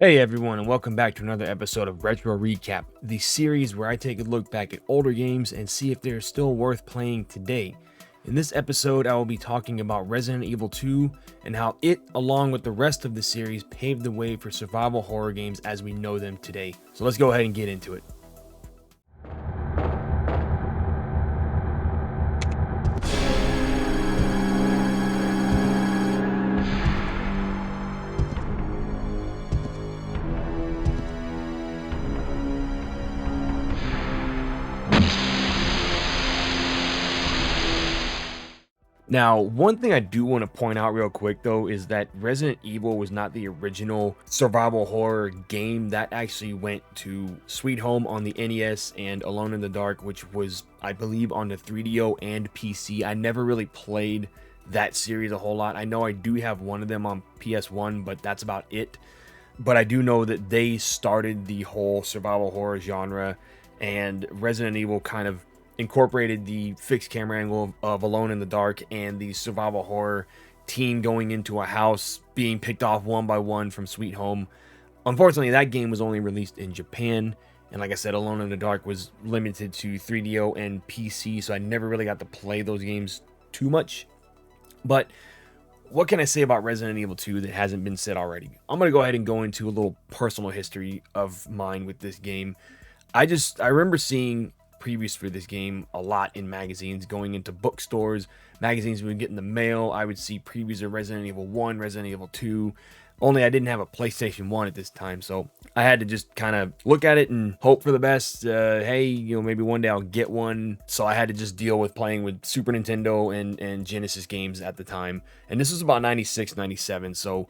Hey everyone, and welcome back to another episode of Retro Recap, the series where I take a look back at older games and see if they're still worth playing today. In this episode, I will be talking about Resident Evil 2 and how it, along with the rest of the series, paved the way for survival horror games as we know them today. So let's go ahead and get into it. Now, one thing I do want to point out real quick though is that Resident Evil was not the original survival horror game. That actually went to Sweet Home on the NES and Alone in the Dark, which was, I believe, on the 3DO and PC. I never really played that series a whole lot. I know I do have one of them on PS1, but that's about it. But I do know that they started the whole survival horror genre, and Resident Evil kind of incorporated the fixed camera angle of Alone in the Dark and the survival horror teen going into a house being picked off one by one from Sweet Home. Unfortunately, that game was only released in Japan, and like I said, Alone in the Dark was limited to 3DO and PC, so I never really got to play those games too much. But what can I say about Resident Evil 2 that hasn't been said already? I'm going to go ahead and go into a little personal history of mine with this game. I remember seeing previews for this game a lot in magazines, going into bookstores, magazines we would get in the mail. I would see previews of Resident Evil 1, Resident Evil 2, only I didn't have a PlayStation 1 at this time, so I had to just kind of look at it and hope for the best. Hey, maybe one day I'll get one. So I had to just deal with playing with Super Nintendo and Genesis games at the time, and this was about 96, 97, so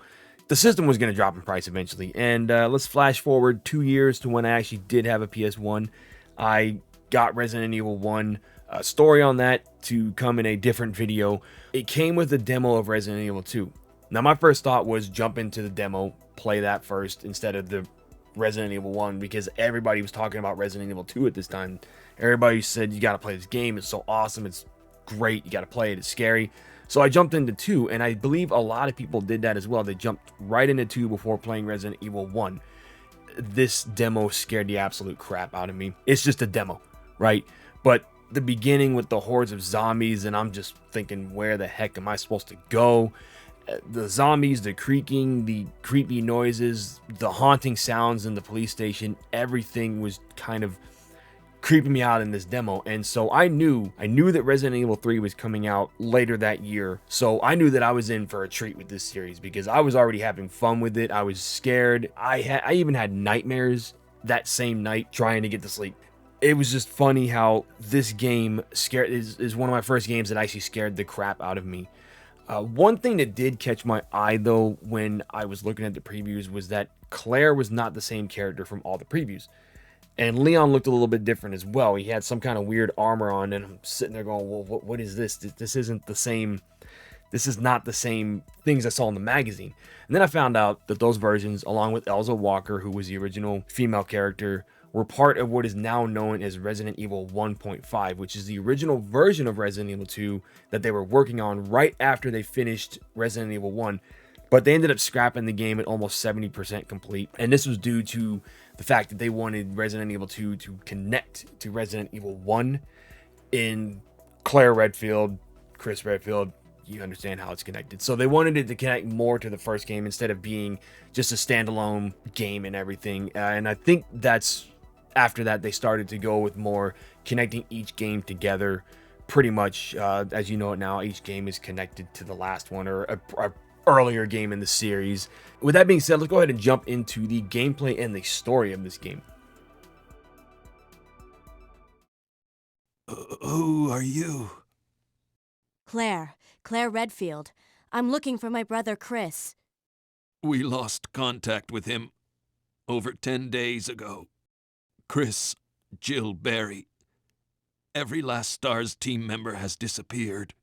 the system was going to drop in price eventually. And let's flash forward 2 years to when I actually did have a PS1. I got Resident Evil 1, story on that to come in a different video. It came with a demo of Resident Evil 2. Now my first thought was jump into the demo, play that first instead of the Resident Evil 1, because everybody was talking about Resident Evil 2 at this time. Everybody said, you gotta play this game, it's so awesome, it's great, you gotta play it, it's scary. So I jumped into 2, and I believe a lot of people did that as well. They jumped right into 2 before playing Resident Evil 1. This demo scared the absolute crap out of me. It's just a demo, right? But the beginning with the hordes of zombies, and I'm just thinking, where the heck am I supposed to go? The zombies, the creaking, the creepy noises, the haunting sounds in the police station, everything was kind of creeping me out in this demo. And so I knew that Resident Evil 3 was coming out later that year. So I knew that I was in for a treat with this series because I was already having fun with it. I was scared. I even had nightmares that same night trying to get to sleep. It was just funny how this game is one of my first games that actually scared the crap out of me. One thing that did catch my eye though when I was looking at the previews was that Claire was not the same character from all the previews. And Leon looked a little bit different as well. He had some kind of weird armor on, and I'm sitting there going, well, what is this? This isn't the same. This is not the same things I saw in the magazine. And then I found out that those versions, along with Elza Walker, who was the original female character, were part of what is now known as Resident Evil 1.5, which is the original version of Resident Evil 2 that they were working on right after they finished Resident Evil 1. But they ended up scrapping the game at almost 70% complete. And this was due to the fact that they wanted Resident Evil 2 to connect to Resident Evil 1 in Claire Redfield, Chris Redfield. You understand how it's connected. So they wanted it to connect more to the first game instead of being just a standalone game and everything. And I think that's after that they started to go with more connecting each game together. Pretty much, as you know it now, each game is connected to the last one or a earlier game in the series. With that being said, let's go ahead and jump into the gameplay and the story of this game. Who are you? Claire Redfield. I'm looking for my brother Chris. We lost contact with him over 10 days ago. Chris, Jill Barry. Every last STARS team member has disappeared.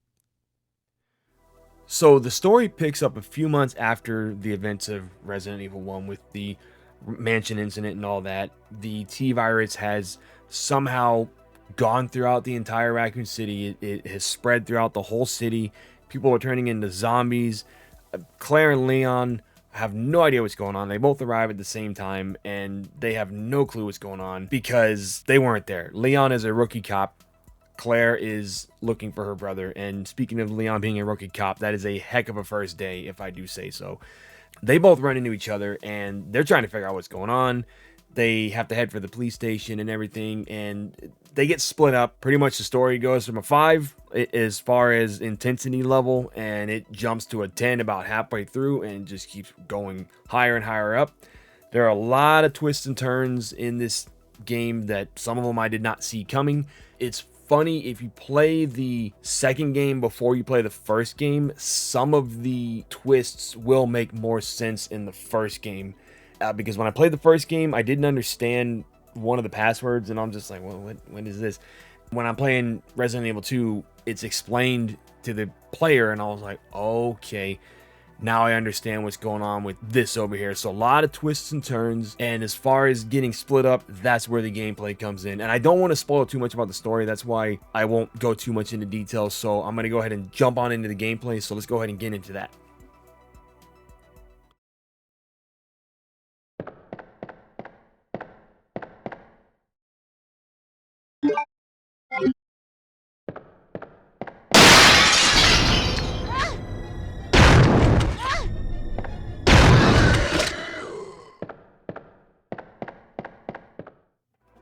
So the story picks up a few months after the events of Resident Evil 1 with the mansion incident and all that. The T-virus has somehow gone throughout the entire Raccoon City. It has spread throughout the whole city. People are turning into zombies. Claire and Leon have no idea what's going on. They both arrive at the same time, and they have no clue what's going on because they weren't there. Leon is a rookie cop. Claire is looking for her brother. And speaking of Leon being a rookie cop, that is a heck of a first day, if I do say so. They both run into each other, and they're trying to figure out what's going on. They have to head for the police station and everything, and they get split up. Pretty much the story goes from a 5 as far as intensity level, and it jumps to a 10 about halfway through and just keeps going higher and higher up. There are a lot of twists and turns in this game that some of them I did not see coming. It's funny, if you play the second game before you play the first game, some of the twists will make more sense in the first game. Because when I played the first game, I didn't understand one of the passwords, and I'm just like, well, what is this? When I'm playing Resident Evil 2, it's explained to the player, and I was like, okay, now I understand what's going on with this over here. So a lot of twists and turns, and as far as getting split up, that's where the gameplay comes in. And I don't want to spoil too much about the story, that's why I won't go too much into details. So I'm going to go ahead and jump on into the gameplay, so let's go ahead and get into that.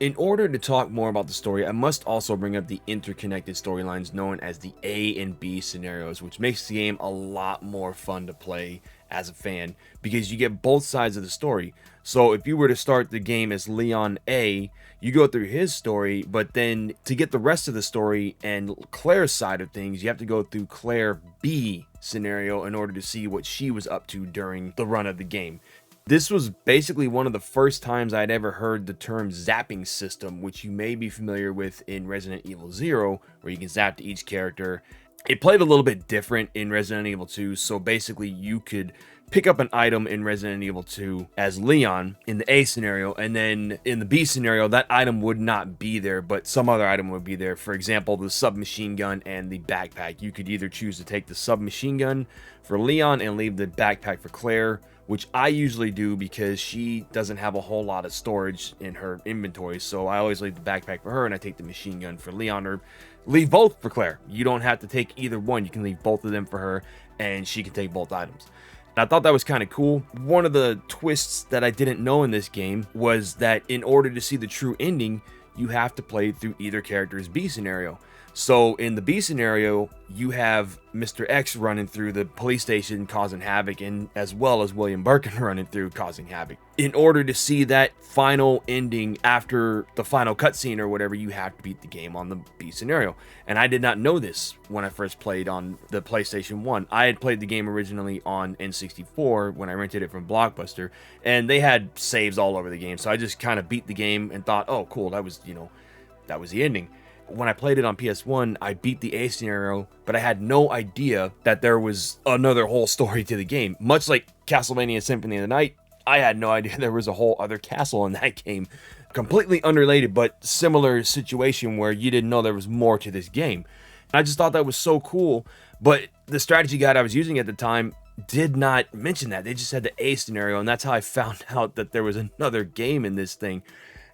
In order to talk more about the story, I must also bring up the interconnected storylines known as the A and B scenarios, which makes the game a lot more fun to play as a fan because you get both sides of the story. So if you were to start the game as Leon A, you go through his story, but then to get the rest of the story and Claire's side of things, you have to go through Claire B scenario in order to see what she was up to during the run of the game. This was basically one of the first times I'd ever heard the term zapping system, which you may be familiar with in Resident Evil 0, where you can zap to each character. It played a little bit different in Resident Evil 2, so basically you could pick up an item in Resident Evil 2 as Leon in the A scenario, and then in the B scenario, that item would not be there, but some other item would be there. For example, the submachine gun and the backpack. You could either choose to take the submachine gun for Leon and leave the backpack for Claire, which I usually do because she doesn't have a whole lot of storage in her inventory, so I always leave the backpack for her and I take the machine gun for Leon, or leave both for Claire. You don't have to take either one, you can leave both of them for her and she can take both items. And I thought that was kind of cool. One of the twists that I didn't know in this game was that in order to see the true ending, you have to play through either character's B scenario. So in the B scenario, you have Mr. X running through the police station causing havoc, and as well as William Birkin running through causing havoc. In order to see that final ending after the final cutscene or whatever, you have to beat the game on the B scenario. And I did not know this when I first played on the PlayStation 1. I had played the game originally on N64 when I rented it from Blockbuster, and they had saves all over the game. So I just kind of beat the game and thought, oh cool, that was the ending. When I played it on PS1, I beat the A scenario, but I had no idea that there was another whole story to the game. Much like Castlevania Symphony of the Night, I had no idea there was a whole other castle in that game. Completely unrelated, but similar situation where you didn't know there was more to this game. I just thought that was so cool, but the strategy guide I was using at the time did not mention that. They just had the A scenario, and that's how I found out that there was another game in this thing.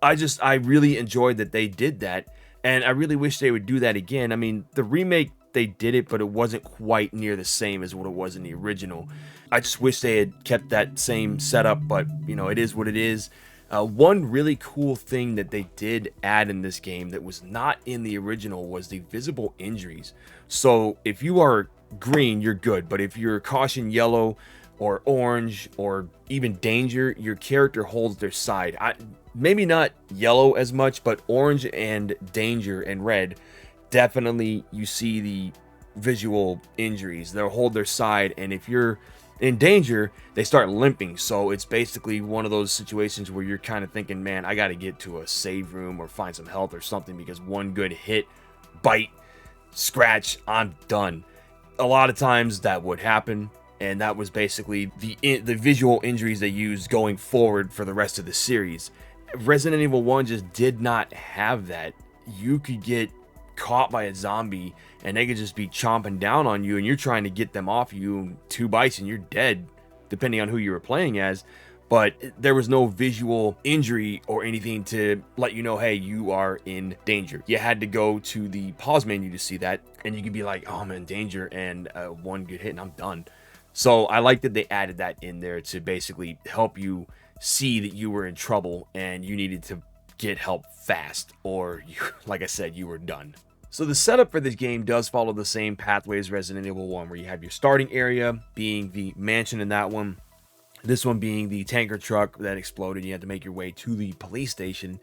I really enjoyed that they did that. And I really wish they would do that again. I mean, the remake, they did it, but it wasn't quite near the same as what it was in the original. I just wish they had kept that same setup, but, it is what it is. One really cool thing that they did add in this game that was not in the original was the visible injuries. So if you are green, you're good, but if you're caution yellow or orange or even danger, your character holds their side. Maybe not yellow as much, but orange and danger and red, definitely you see the visual injuries. They'll hold their side, and if you're in danger, they start limping. So it's basically one of those situations where you're kind of thinking, man, I got to get to a save room or find some health or something, because one good hit, bite, scratch, I'm done. A lot of times that would happen, and that was basically the visual injuries they used going forward for the rest of the series. Resident Evil 1 just did not have that. You could get caught by a zombie and they could just be chomping down on you, and you're trying to get them off you, 2 bites and you're dead. depending on who you were playing as. But there was no visual injury or anything to let you know, hey, you are in danger. You had to go to the pause menu to see that, and you could be like, oh, I'm in danger, and one good hit and I'm done. So I like that they added that in there to basically help you see that you were in trouble and you needed to get help fast, or you, like I said, you were done. So the setup for this game does follow the same pathway as Resident Evil 1, where you have your starting area being the mansion in that one. This one being the tanker truck that exploded. You had to make your way to the police station.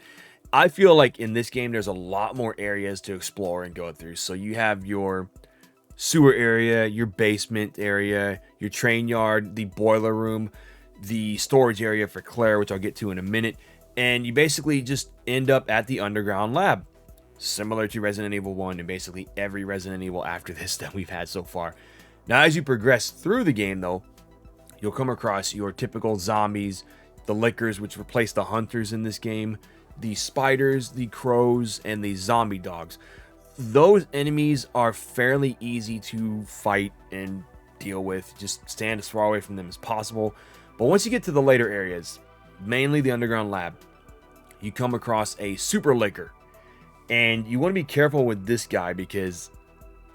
I feel like in this game, there's a lot more areas to explore and go through. So you have your sewer area, your basement area, your train yard, the boiler room, the storage area for Claire, which I'll get to in a minute. And you basically just end up at the underground lab, similar to Resident Evil 1 and basically every Resident Evil after this that we've had so far. Now, as you progress through the game, though, you'll come across your typical zombies, the lickers, which replace the hunters in this game, the spiders, the crows, and the zombie dogs. Those enemies are fairly easy to fight and deal with. Just stand as far away from them as possible. But once you get to the later areas, mainly the underground lab, you come across a super licker. And you want to be careful with this guy because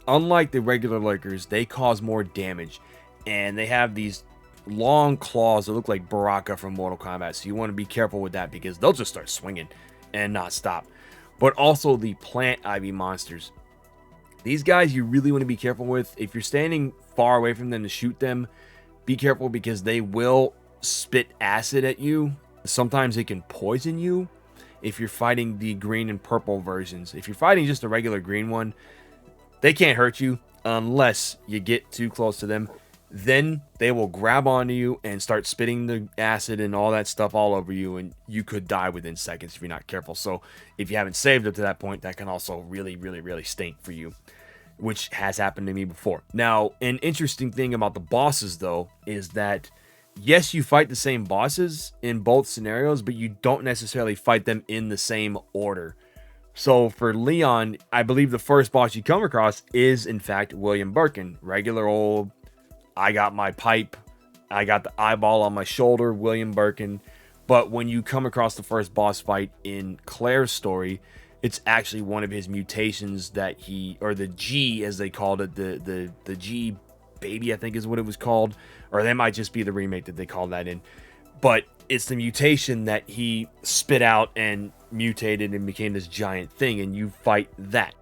unlike the regular lickers, they cause more damage. And they have these long claws that look like Baraka from Mortal Kombat, so you want to be careful with that because they'll just start swinging and not stop. But also the plant ivy monsters, these guys you really want to be careful with. If you're standing far away from them to shoot them, be careful because they will spit acid at you. Sometimes they can poison you if you're fighting the green and purple versions. If you're fighting just a regular green one, they can't hurt you unless you get too close to them. Then they will grab onto you and start spitting the acid and all that stuff all over you, and you could die within seconds if you're not careful. So if you haven't saved up to that point, that can also really stink for you, which has happened to me before. Now, an interesting thing about the bosses, though, is that yes, you fight the same bosses in both scenarios, but you don't necessarily fight them in the same order. So for Leon, I believe the first boss you come across is, in fact, William Birkin, regular old I got my pipe, I got the eyeball on my shoulder, William Birkin. But when you come across the first boss fight in Claire's story, it's actually one of his mutations that he, or the G as they called it, the G baby, I think is what it was called. Or that might just be the remake that they called that in. But it's the mutation that he spit out and mutated and became this giant thing, and you fight that.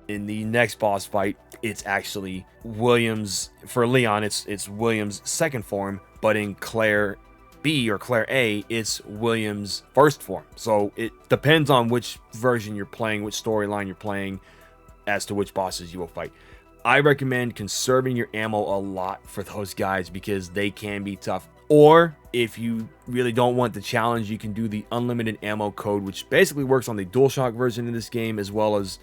In the next boss fight, it's actually William's, for Leon, it's William's second form, but in Claire B or Claire A, it's William's first form. So it depends on which version you're playing, which storyline you're playing, as to which bosses you will fight. I recommend conserving your ammo a lot for those guys because they can be tough. Or if you really don't want the challenge, you can do the unlimited ammo code, which basically works on the DualShock version of this game as well as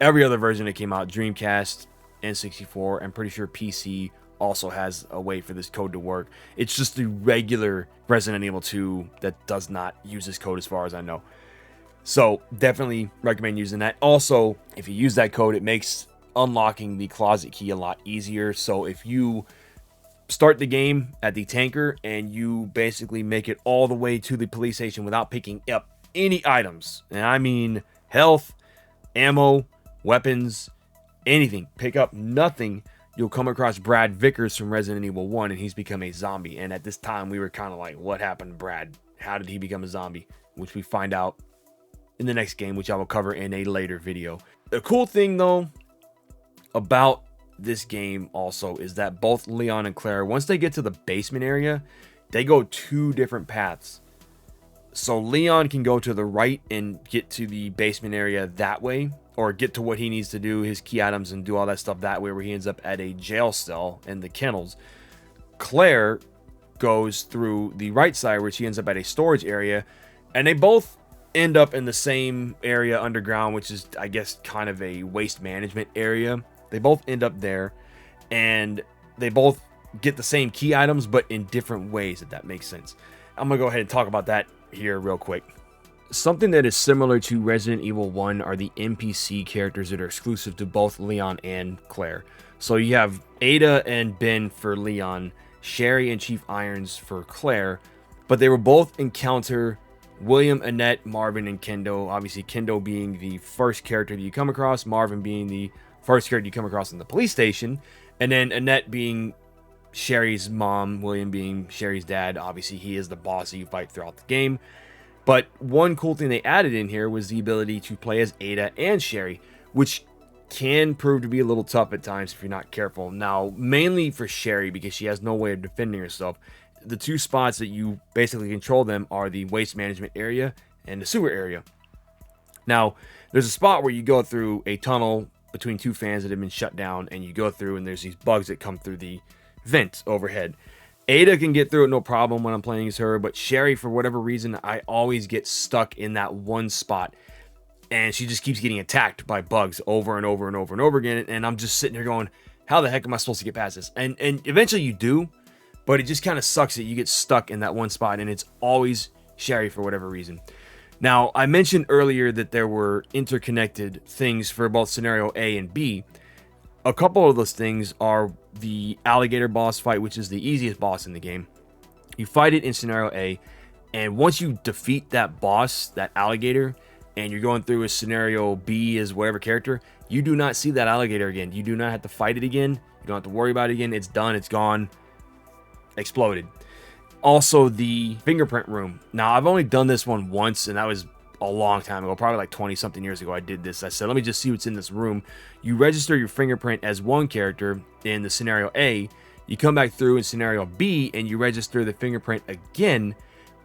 every other version that came out, Dreamcast, N64, I'm pretty sure PC also has a way for this code to work. It's just the regular Resident Evil 2 that does not use this code as far as I know. So definitely recommend using that. Also, if you use that code, it makes unlocking the closet key a lot easier. So if you start the game at the tanker and you basically make it all the way to the police station without picking up any items, and I mean health, ammo, weapons, anything, pick up nothing, you'll come across Brad Vickers from Resident Evil 1, and he's become a zombie. And at this time, we were kind of like, what happened to Brad? How did he become a zombie? Which we find out in the next game, which I will cover in a later video. The cool thing, though, about this game also is that both Leon and Claire, once they get to the basement area, they go two different paths. So Leon can go to the right and get to the basement area that way, or get to what he needs to do, his key items, and do all that stuff that way, where he ends up at a jail cell in the kennels. Claire goes through the right side, where she ends up at a storage area, and they both end up in the same area underground, which is, I guess, kind of a waste management area. They both end up there, and they both get the same key items, but in different ways, if that makes sense. I'm going to go ahead and talk about that here real quick. Something that is similar to Resident Evil 1 are the NPC characters that are exclusive to both Leon and Claire. So you have Ada and Ben for Leon, Sherry and Chief Irons for Claire, but they will both encounter William, Annette, Marvin, and Kendo. Obviously, Kendo being the first character that you come across, Marvin being the first character you come across in the police station, and then Annette being Sherry's mom, William being Sherry's dad. Obviously, he is the boss that you fight throughout the game. But one cool thing they added in here was the ability to play as Ada and Sherry, which can prove to be a little tough at times if you're not careful. Now, mainly for Sherry, because she has no way of defending herself. The two spots that you basically control them are the waste management area and the sewer area. Now, there's a spot where you go through a tunnel between two fans that have been shut down, and you go through, and there's these bugs that come through the vent overhead. Ada can get through it no problem when I'm playing as her, but Sherry, for whatever reason, I always get stuck in that one spot, and she just keeps getting attacked by bugs over and over and over and over again, and I'm just sitting there going, how the heck am I supposed to get past this? And eventually you do, but it just kind of sucks that you get stuck in that one spot, and it's always Sherry for whatever reason. Now, I mentioned earlier that there were interconnected things for both scenario A and B. A couple of those things are the alligator boss fight, which is the easiest boss in the game. You fight it in scenario A, and once you defeat that boss, that alligator, and you're going through a scenario B as whatever character, you do not see that alligator again. You do not have to fight it again. You don't have to worry about it again. It's done. It's gone. Exploded. Also, the fingerprint room. Now, I've only done this one once, and that was a long time ago, probably like 20 something years ago I did this. I said, let me just see what's in this room. You register your fingerprint as one character in the scenario A. You come back through in scenario B, and you register the fingerprint again,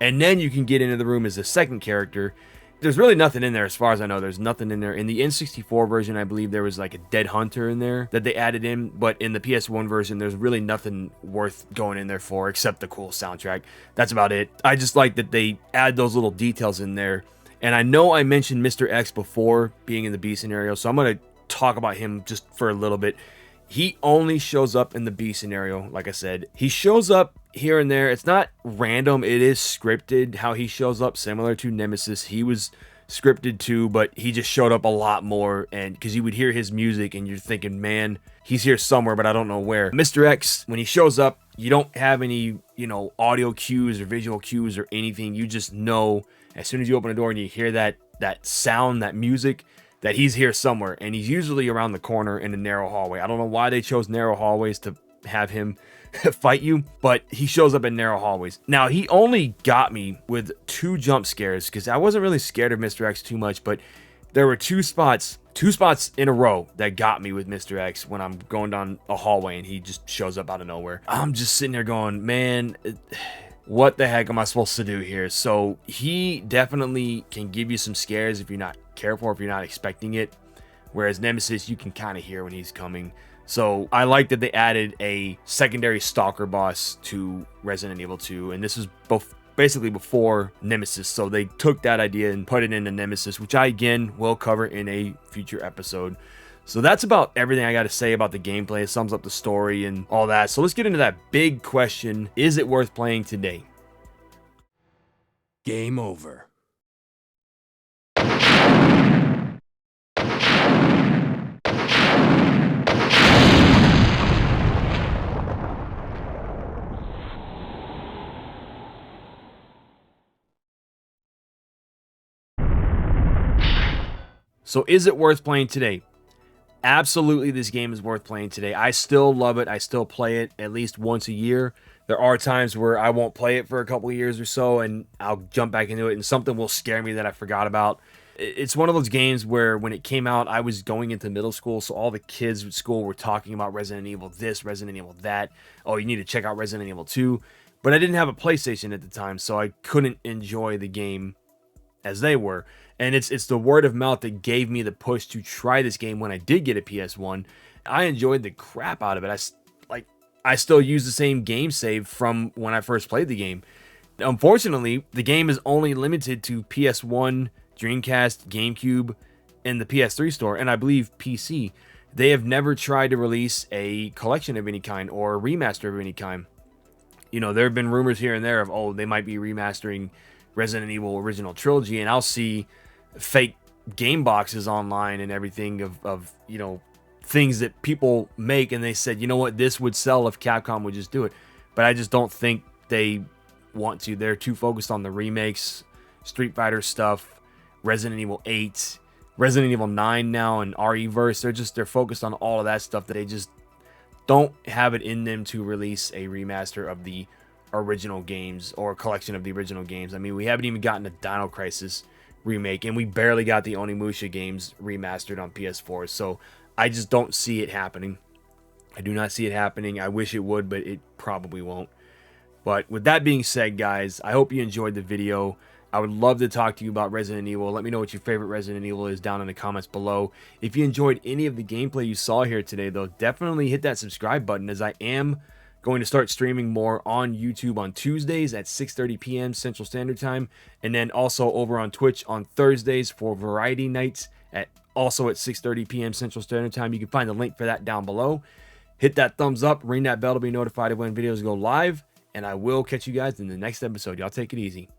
and then you can get into the room as a second character. There's really nothing in there as far as I know. There's nothing in there. In the N64 version, I believe there was like a dead hunter in there that they added in, but in the PS1 version, there's really nothing worth going in there for except the cool soundtrack. That's about it. I just like that they add those little details in there. And I know I mentioned Mr. X before being in the B scenario, so I'm going to talk about him just for a little bit. He only shows up in the B scenario, like I said. He shows up here and there. It's not random. It is scripted how he shows up, similar to Nemesis. He was scripted too, but he just showed up a lot more, and because you would hear his music and you're thinking, man, he's here somewhere, but I don't know where. Mr. X, when he shows up, you don't have any, audio cues or visual cues or anything. You just know as soon as you open the door and you hear that sound, that music, that he's here somewhere, and he's usually around the corner in a narrow hallway. I don't know why they chose narrow hallways to have him fight you, but he shows up in narrow hallways. Now, he only got me with 2 jump scares because I wasn't really scared of Mr. X too much, but there were two spots in a row that got me with Mr. X when I'm going down a hallway and he just shows up out of nowhere. I'm just sitting there going, man, what the heck am I supposed to do here? So he definitely can give you some scares if you're not careful, if you're not expecting it, whereas Nemesis, you can kind of hear when he's coming. So I like that they added a secondary stalker boss to Resident Evil 2, and this is basically before Nemesis, so they took that idea and put it into Nemesis, which I again will cover in a future episode. So that's about everything I got to say about the gameplay. It sums up the story and all that. So let's get into that big question: is it worth playing today? Game over. So is it worth playing today? Absolutely, this game is worth playing today. I still love it. I still play it at least once a year. There are times where I won't play it for a couple of years or so, and I'll jump back into it, and something will scare me that I forgot about. It's one of those games where when it came out, I was going into middle school, so all the kids at school were talking about Resident Evil this, Resident Evil that. Oh, you need to check out Resident Evil 2. But I didn't have a PlayStation at the time, so I couldn't enjoy the game as they were. And it's the word of mouth that gave me the push to try this game when I did get a PS1. I enjoyed the crap out of it. I still use the same game save from when I first played the game. Unfortunately, the game is only limited to PS1, Dreamcast, GameCube, and the PS3 store, and I believe PC. They have never tried to release a collection of any kind or a remaster of any kind. There have been rumors here and there of, they might be remastering Resident Evil Original Trilogy, and I'll see fake game boxes online and everything of things that people make, and they said, you know what, this would sell if Capcom would just do it. but I just don't think they want to. They're too focused on the remakes, Street Fighter stuff, Resident Evil 8, Resident Evil 9 now, and RE-verse. They're focused on all of that stuff that they just don't have it in them to release a remaster of the original games or a collection of the original games. I mean, we haven't even gotten a Dino Crisis remake, and we barely got the Onimusha games remastered on PS4. So I just don't see it happening. I do not see it happening. I wish it would, but it probably won't. But with that being said, guys, I hope you enjoyed the video. I would love to talk to you about Resident Evil. Let me know what your favorite Resident Evil is down in the comments below. If you enjoyed any of the gameplay you saw here today, though, definitely hit that subscribe button, as I am going to start streaming more on YouTube on Tuesdays at 6:30 p.m. Central Standard Time, and then also over on Twitch on Thursdays for Variety Nights also at 6:30 p.m. Central Standard Time. You can find the link for that down below. Hit that thumbs up, ring that bell to be notified of when videos go live, and I will catch you guys in the next episode. Y'all take it easy.